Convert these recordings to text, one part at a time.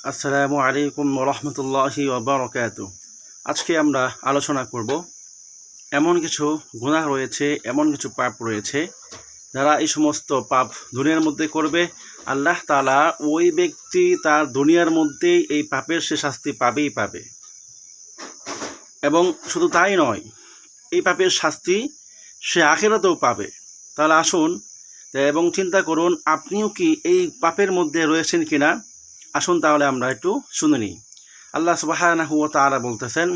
আসসালামু আলাইকুম রহমতুল্লাহি ওয়াবারাকাতু। আজকে আমরা আলোচনা করব এমন কিছু গুনাহ রয়েছে, এমন কিছু পাপ রয়েছে যারা এই সমস্ত পাপ দুনিয়ার মধ্যে করবে, আল্লাহ তাআলা ওই ব্যক্তি তার দুনিয়ার মধ্যেই এই পাপের সে শাস্তি পাবেই পাবে। এবং শুধু তাই নয়, এই পাপের শাস্তি সে আখিরাতেও পাবে। তাহলে আসুন এবং চিন্তা করুন, আপনিও কি এই পাপের মধ্যে রয়েছেন কিনা। আসুন তাহলে আমরা একটু শুনে নিই। আল্লাহ সুবহানাহু ওয়া তাআলা বলতেছেন,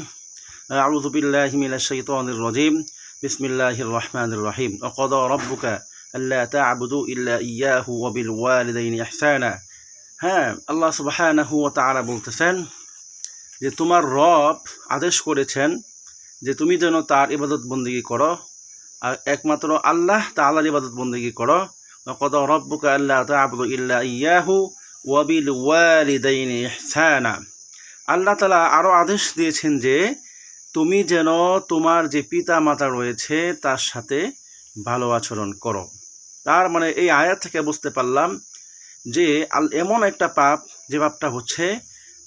আউযু বিল্লাহি মিনাশ শাইতানির রাজীম, বিসমিল্লাহির রহমানির রহিম। ওয়া ক্বাদা রাব্বুকা আল্লা তা'বুদু ইল্লা ইয়্যাহু ওয়া বিল ওয়ালিদাইনি ইহসানা। হ্যাঁ, আল্লাহ সুবহানাহু ওয়া তাআলা বলতেছেন যে তোমার রব আদেশ করেছেন যে তুমি যেন তার ইবাদত বন্দেগী করো, আর একমাত্র আল্লাহ তাআলার ইবাদত বন্দেগী করো। ওয়া ক্বাদা রাব্বুকা আল্লা তা'বুদু ইল্লা ইয়্যাহু ওয়া বিল ওয়ালিদাইনি ইহসানা। আল্লাহ তাআলা আরও আদেশ দিয়েছেন যে তুমি যেন তোমার যে পিতা মাতা রয়েছে তার সাথে ভালো আচরণ করো। তার মানে এই আয়াত থেকে বুঝতে পারলাম যে এমন একটা পাপ, যে পাপটা হচ্ছে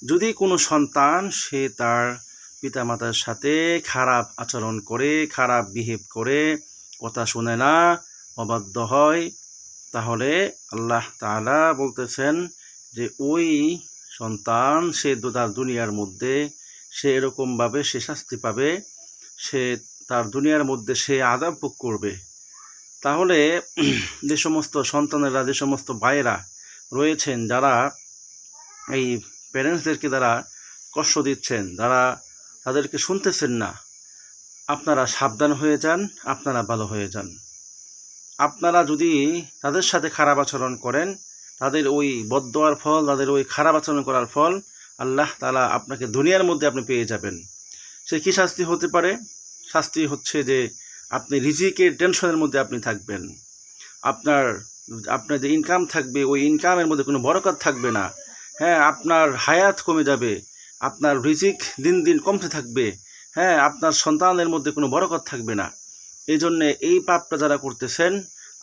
যদি কোনো সন্তান সে তার পিতা মাতার সাথে খারাপ আচরণ করে, খারাপ বিহেভ করে, কথা শুনে না, অবাধ্য হয়, তাহলে আল্লাহ তাআলা বলতেছেন যে ওই সন্তান সে তার দুনিয়ার মধ্যে সে এরকমভাবে সে শাস্তি পাবে, সে তার দুনিয়ার মধ্যে সে আযাব ভোগ করবে। তাহলে যে সমস্ত সন্তানেরা, যে সমস্ত ভাইয়েরা রয়েছেন যারা এই প্যারেন্টসদেরকে যারা কষ্ট দিচ্ছেন, যারা তাদেরকে শুনতেছেন না, আপনারা সাবধান হয়ে যান, আপনারা ভালো হয়ে যান। আপনারা যদি তাদের সাথে খারাপ আচরণ করেন, তাদের ওই বদদোয়ার ফল, তাদের ওই খারাপ আচরণ করার ফল আল্লাহ তাআলা আপনাকে দুনিয়ার মধ্যে আপনি পেয়ে যাবেন। সে কী শাস্তি হতে পারে? শাস্তি হচ্ছে যে আপনি রিজিকের টেনশনের মধ্যে আপনি থাকবেন, আপনার যে ইনকাম থাকবে ওই ইনকামের মধ্যে কোনো বরকত থাকবে না। হ্যাঁ, আপনার হায়াত কমে যাবে, আপনার রিজিক দিন দিন কমতে থাকবে। হ্যাঁ, আপনার সন্তানের মধ্যে কোনো বরকত থাকবে না। এই জন্যে এই পাপটা যারা করতেছেন,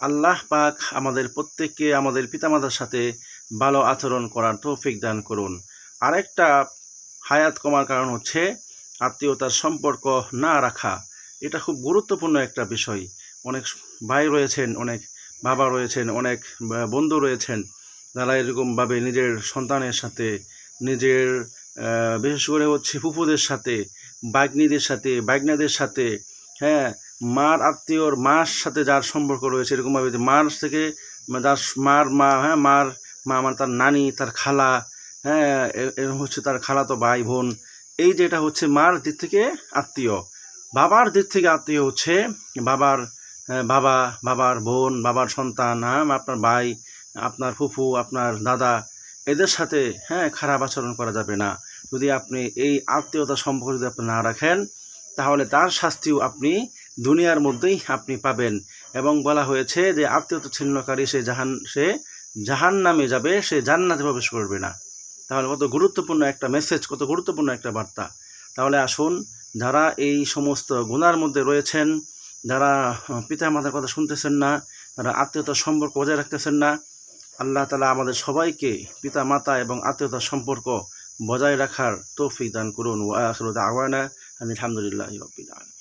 আল্লাহ পাক আমাদের প্রত্যেককে আমাদের পিতামাতার সাথে ভালো আচরণ করার তৌফিক দান করুন। আরেকটা হায়াত কমার কারণ হচ্ছে আত্মীয়তার সম্পর্ক না রাখা। এটা খুব গুরুত্বপূর্ণ একটা বিষয়। অনেক ভাই রয়েছেন, অনেক বাবা রয়েছেন, অনেক বন্ধু রয়েছেন যারা এরকমভাবে নিজের সন্তানের সাথে, নিজের বিশেষ করে হচ্ছে ফুফুদের সাথে, বাগ্নিদের সাথে, বাগনাদের সাথে, হ্যাঁ, মার আত্মীয়র মার সাথে যার সম্পর্ক রয়েছে, এরকমভাবে যে মার থেকে যার মার মা, হ্যাঁ, মার মা মানে তার নানি, তার খালা, হ্যাঁ, এরকম হচ্ছে তার খালাতো ভাই বোন। এই যেটা হচ্ছে মার দিক থেকে আত্মীয়। বাবার দিক থেকে আত্মীয় হচ্ছে বাবার বাবা, বাবার বোন, বাবার সন্তান, হ্যাঁ, আপনার ভাই, আপনার ফুফু, আপনার দাদা, এদের সাথে হ্যাঁ খারাপ আচরণ করা যাবে না। যদি আপনি এই আত্মীয়তা সম্পর্ক যদি আপনি না রাখেন, তাহলে তার শাস্তিও আপনি দুনিয়ার মধ্যেই আপনি পাবেন। এবং বলা হয়েছে যে আত্মীয়তা ছিন্নকারী সে জাহান্নামে যাবে, সে জান্নাতে প্রবেশ করবে না। তাহলে কত গুরুত্বপূর্ণ একটা মেসেজ, কত গুরুত্বপূর্ণ একটা বার্তা। তাহলে আসুন, যারা এই সমস্ত গুনার মধ্যে রয়েছেন, যারা পিতা মাতার কথা শুনতেছেন না, তারা আত্মীয়তার সম্পর্ক বজায় রাখতেছেন না, আল্লাহ তাআলা আমাদের সবাইকে পিতা মাতা এবং আত্মীয়তার সম্পর্ক বজায় রাখার তৌফিক দান করুন। ওয়া আখিরু দাওয়ানা আলহামদুলিল্লাহি রাব্বিল আলামিন।